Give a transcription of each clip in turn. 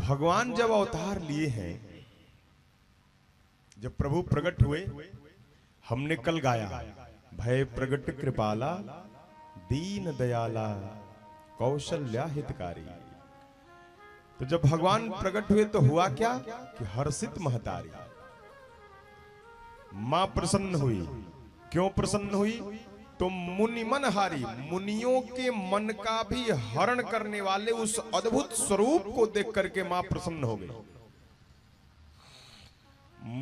भगवान जब अवतार लिए हैं, जब प्रभु प्रकट हुए, हमने कल गाया भय प्रगट कृपाला दीन दयाला कौशल्या हितकारी। तो जब भगवान प्रकट हुए तो हुआ क्या कि हर्षित महतारी मां प्रसन्न हुई। क्यों प्रसन्न हुई? तो मुनि मन हारी, मुनियों के मन का भी हरण करने वाले उस अद्भुत स्वरूप को देख करके मां प्रसन्न हो गई।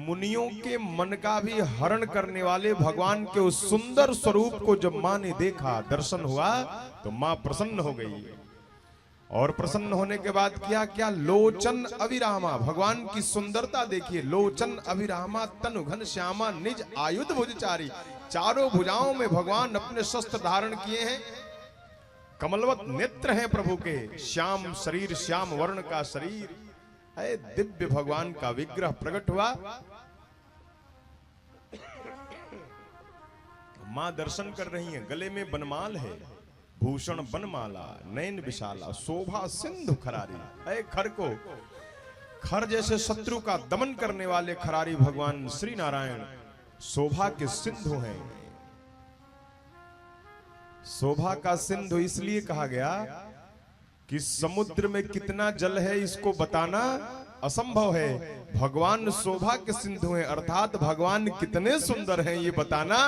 मुनियों के मन का भी हरण करने वाले भगवान के उस सुंदर स्वरूप को जब मां ने देखा, दर्शन हुआ, तो मां प्रसन्न हो गई। और प्रसन्न होने के बाद किया क्या? लोचन अविरामा, भगवान की सुंदरता देखिए। लोचन अविरामा तनु घन श्यामा निज आयुध भुजचारी। चारों भुजाओं में भगवान अपने शस्त्र धारण किए हैं। कमलवत नेत्र हैं प्रभु के, श्याम शरीर, श्याम वर्ण का शरीर है। दिव्य भगवान का विग्रह प्रकट हुआ। मां दर्शन कर रही हैं। गले में बनमाल है, भूषण बनमाला, नयन विशाला, शोभा सिंधु खरारी है। खर को, खर जैसे शत्रु का दमन करने वाले खरारी भगवान श्री नारायण शोभा के सिंधु हैं। शोभा का सिंधु इसलिए कहा गया कि समुद्र में कितना जल है इसको बताना असंभव है। भगवान शोभा के सिंधु हैं, अर्थात भगवान कितने सुंदर हैं ये बताना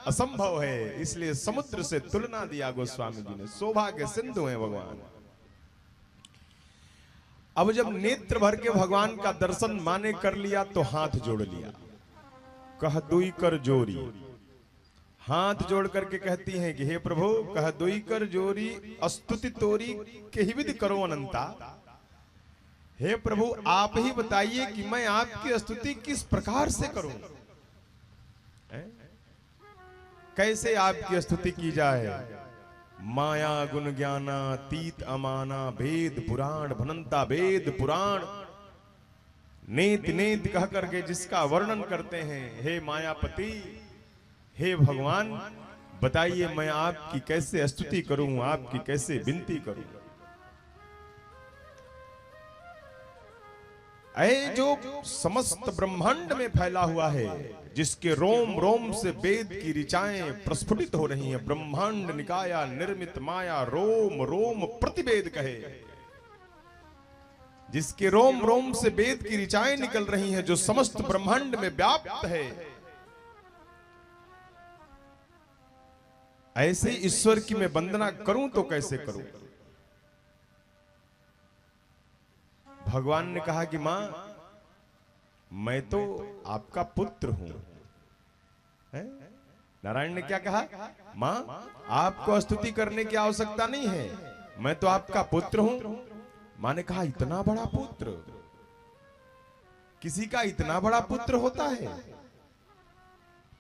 असंभव है। इसलिए समुद्र से तुलना दिया गोस्वामी जी ने। शोभा के सिंधु हैं भगवान। अब जब नेत्र भर के भगवान का दर्शन माने कर लिया तो हाथ जोड़ लिया। कह दुई कर जोरी, हाथ जोड़ करके कहती हैं कि हे प्रभु, कह दुई कर जोरी स्तुति तोरी केहि विधि करो अनंता। हे प्रभु, आप ही बताइए कि मैं आपकी स्तुति किस प्रकार से करूं, कैसे आपकी स्तुति की जाए। माया गुण ज्ञाना तीत अमाना भेद पुराण भनंता वेद पुराण। नेत नेत कह करके जिसका वर्णन करते हैं। हे मायापति, हे भगवान, बताइए मैं आपकी कैसे स्तुति करूं, आपकी कैसे विनती करूं। ऐ जो समस्त ब्रह्मांड में फैला हुआ है, जिसके रोम रोम से वेद की ऋचाएं प्रस्फुटित हो रही हैं। ब्रह्मांड निकाया निर्मित माया रोम रोम प्रतिवेद कहे। जिसके रोम रोम से वेद की ऋचाएं निकल रही हैं, जो समस्त ब्रह्मांड में व्याप्त है, ऐसे ईश्वर की मैं वंदना करूं तो कैसे करूं। भगवान ने कहा कि मां, मैं तो आपका पुत्र हूं। नारायण ने क्या कहा? मां, आपको स्तुति करने की आवश्यकता नहीं है, मैं तो आपका पुत्र हूं। मां ने कहा, इतना बड़ा पुत्र? किसी का इतना बड़ा पुत्र होता है?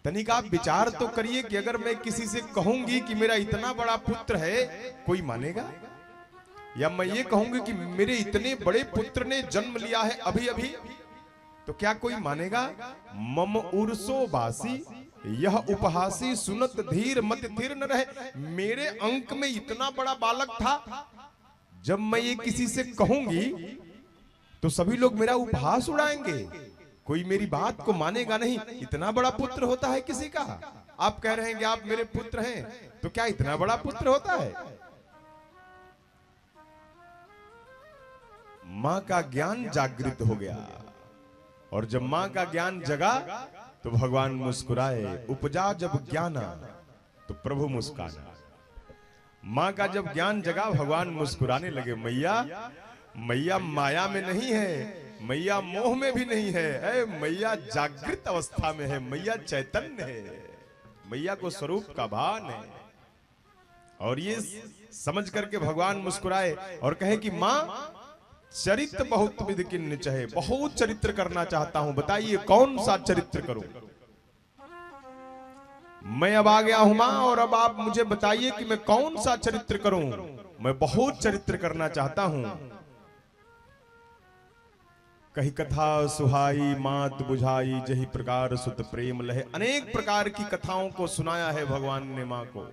तनिक आप विचार तो करिए कि अगर मैं किसी से कहूंगी कि मेरा इतना बड़ा पुत्र है, कोई मानेगा? या मैं ये कहूंगी कि मेरे इतने बड़े पुत्र ने जन्म लिया है अभी अभी, तो क्या कोई मानेगा? मम उर्सो बासी यह उपहासी सुनत धीर मत धीर न रहे। मेरे अंक में इतना बड़ा बालक था, जब मैं ये किसी से कहूंगी तो सभी लोग मेरा उपहास उड़ाएंगे, कोई मेरी बात को मानेगा नहीं। इतना बड़ा पुत्र होता है किसी का? आप कह रहे हैं कि आप मेरे पुत्र हैं, तो क्या इतना बड़ा पुत्र होता है? मां का ज्ञान जागृत हो गया, और जब मां का ज्ञान जगा तो भगवान मुस्कुराए। उपजा जब ज्ञाना तो प्रभु मुस्काना। मां का जब ज्ञान जगा, भगवान मुस्कुराने लगे। मैया, मैया माया में नहीं है, मैया मोह में भी नहीं है, मैया जागृत अवस्था में है, मैया चैतन्य है, मैया को स्वरूप का भान है। और ये समझ करके भगवान मुस्कुराए और कहे कि मां, चरित्र बहुत विधि किन्ह चाहे, बहुत चरित्र करना चाहता हूं, बताइए कौन सा चरित्र करूं। मैं अब आ गया हूं मां, और अब आप मुझे बताइए कि मैं कौन सा चरित्र करूं। मैं बहुत चरित्र करना चाहता हूं। कही कथा सुहाई मात बुझाई जही प्रकार सुत प्रेम लहे। अनेक प्रकार की कथाओं को सुनाया है भगवान ने मां को।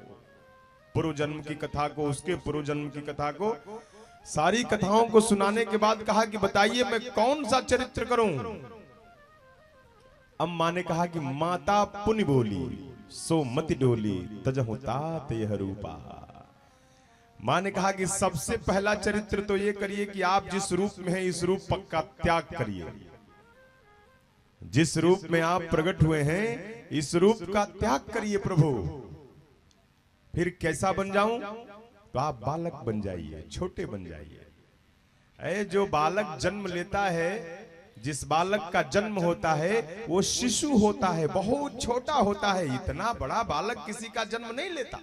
पूर्व जन्म की कथा को, उसके पूर्व जन्म की कथा को सारी कथाओं को सुनाने के बाद कहा कि बताइए मैं कौन सा चरित्र करूं। अब मां ने कहा कि माता पुनि बोली सो मति डोली तजहु तात यह रूपा। मां ने कहा कि सबसे पहला चरित्र तो ये करिए कि आप जिस रूप में हैं इस रूप का त्याग करिए। जिस रूप में आप प्रकट हुए हैं इस रूप का त्याग करिए प्रभु। फिर कैसा बन जाऊं? तो आप बालक बन जाइए, छोटे बन जाइए। ऐ जो बालक जन्म लेता है, जिस बालक का जन्म होता है वो शिशु होता है, बहुत छोटा होता है। इतना बड़ा बालक किसी का जन्म नहीं लेता।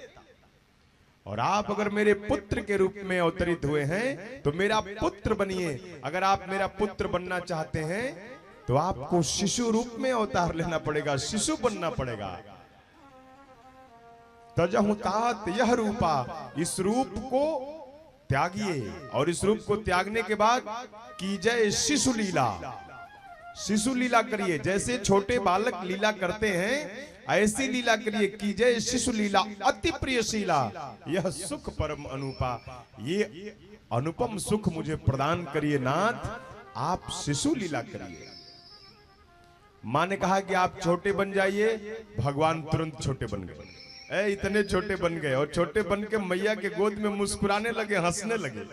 और आप अगर मेरे पुत्र के रूप में अवतरित हुए हैं तो मेरा पुत्र बनिए। अगर आप मेरा पुत्र बनना चाहते हैं तो आपको शिशु रूप में अवतार लेना पड़ेगा, शिशु बनना पड़ेगा। तजहु तात यह रूपा, इस रूप को त्यागिए। और इस रूप को त्यागने के बाद कीजय शिशु लीला, शिशु लीला करिए। जैसे छोटे बालक लीला करते हैं ऐसी लीला करिए। कीजय शिशु लीला अति प्रियशीला, यह सुख परम अनुपा। ये अनुपम सुख मुझे प्रदान करिए नाथ, आप शिशु लीला करिए। मां ने कहा कि आप छोटे बन जाइए। भगवान तुरंत छोटे बन गए। इतने छोटे बन गए और छोटे बन के मैया के गोद में मुस्कुराने लगे, हंसने लगे।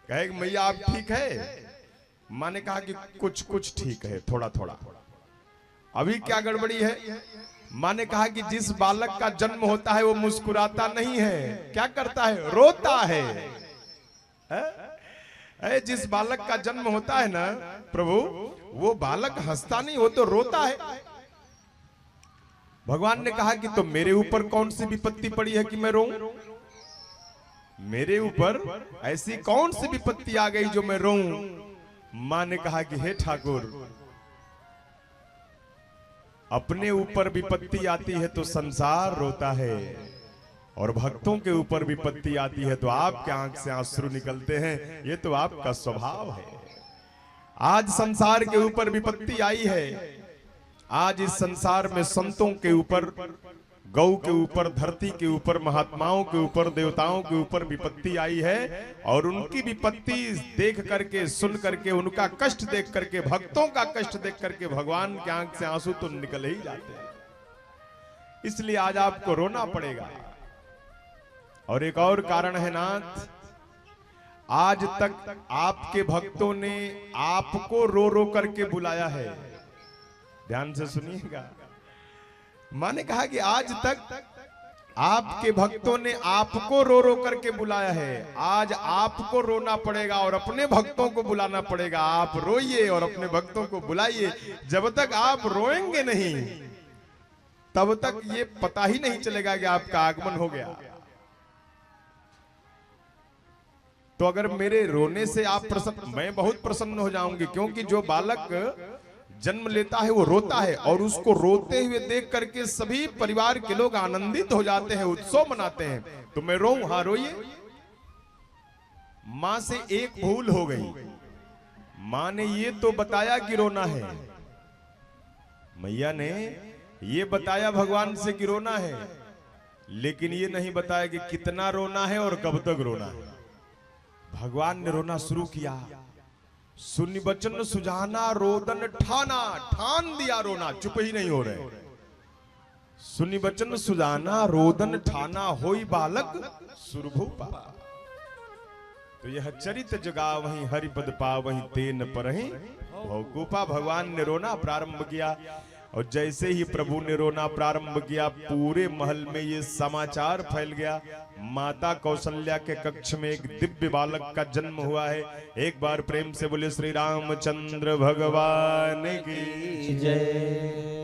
कहे मैया आप ठीक है? मां ने कहा कि कुछ कुछ ठीक है, थोड़ा थोड़ा। अभी क्या गड़बड़ी है? मां ने कहा कि जिस बालक का जन्म होता है वो मुस्कुराता नहीं है, क्या करता है? रोता है। जिस बालक का जन्म होता है ना प्रभु, वो बालक हंसता नहीं, वो तो रोता है। भगवान ने कहा कि तो मेरे ऊपर कौन सी विपत्ति पड़ी है कि मैं रोऊं? मेरे ऊपर ऐसी कौन सी विपत्ति आ गई जो मैं रोऊं? मां ने कहा कि हे ठाकुर, अपने ऊपर विपत्ति आती है तो संसार रोता है, और भक्तों के ऊपर विपत्ति आती है तो आपके आंख से आंसू निकलते हैं। ये तो आपका स्वभाव है। आज संसार के ऊपर विपत्ति आई है। आज इस संसार में संतों के ऊपर, गौ के ऊपर, धरती के ऊपर, महात्माओं के ऊपर, देवताओं के ऊपर विपत्ति आई है। और उनकी विपत्ति देख करके, सुन करके, उनका कष्ट देख करके, भक्तों का कष्ट देख करके भगवान के आंख से आंसू तो निकल ही जाते हैं। इसलिए आज आपको रोना पड़ेगा। और एक और कारण है नाथ, आज तक आपके भक्तों ने आपको रो रो करके बुलाया है। ध्यान से सुनिएगा। मां ने कहा कि आज तक आपके भक्तों ने आपको रो रो करके बुलाया है। आज आपको रोना पड़ेगा और अपने भक्तों को बुलाना पड़ेगा। आप रोइए और अपने भक्तों को बुलाइए। जब तक आप रोएंगे नहीं तब तक ये पता ही नहीं चलेगा कि आपका आगमन हो गया। तो अगर मेरे रोने से आप प्रसन्न, मैं बहुत प्रसन्न हो जाऊंगी। क्योंकि जो बालक जन्म लेता है वो रोता है, और उसको रोते हुए देख करके सभी परिवार के लोग आनंदित हो जाते हैं, उत्सव मनाते हैं। तो मैं रोऊं? हाँ रोइए। मां से एक भूल हो गई। मां ने ये तो बताया कि रोना है, मैया ने ये बताया भगवान से कि रोना है, लेकिन ये नहीं बताया कि कितना रोना है और कब तक रोना है। भगवान ने रोना शुरू किया। सुनि बचन सुजाना रोदन ठाना, ठान दिया रोना, चुप ही नहीं हो रहे। सुनि बचन सुजाना रोदन ठाना, होई बालक सुरभूपा। तो यह चरित जगा वहीं हरिपद पा, वहीं तेन परहि भवकूपा। भगवान ने रोना प्रारंभ किया, और जैसे ही प्रभु ने रोना प्रारंभ किया, पूरे महल में ये समाचार फैल गया। माता कौशल्या के कक्ष में एक दिव्य बालक का जन्म हुआ है। एक बार प्रेम से बोले श्री रामचंद्र भगवान की जय।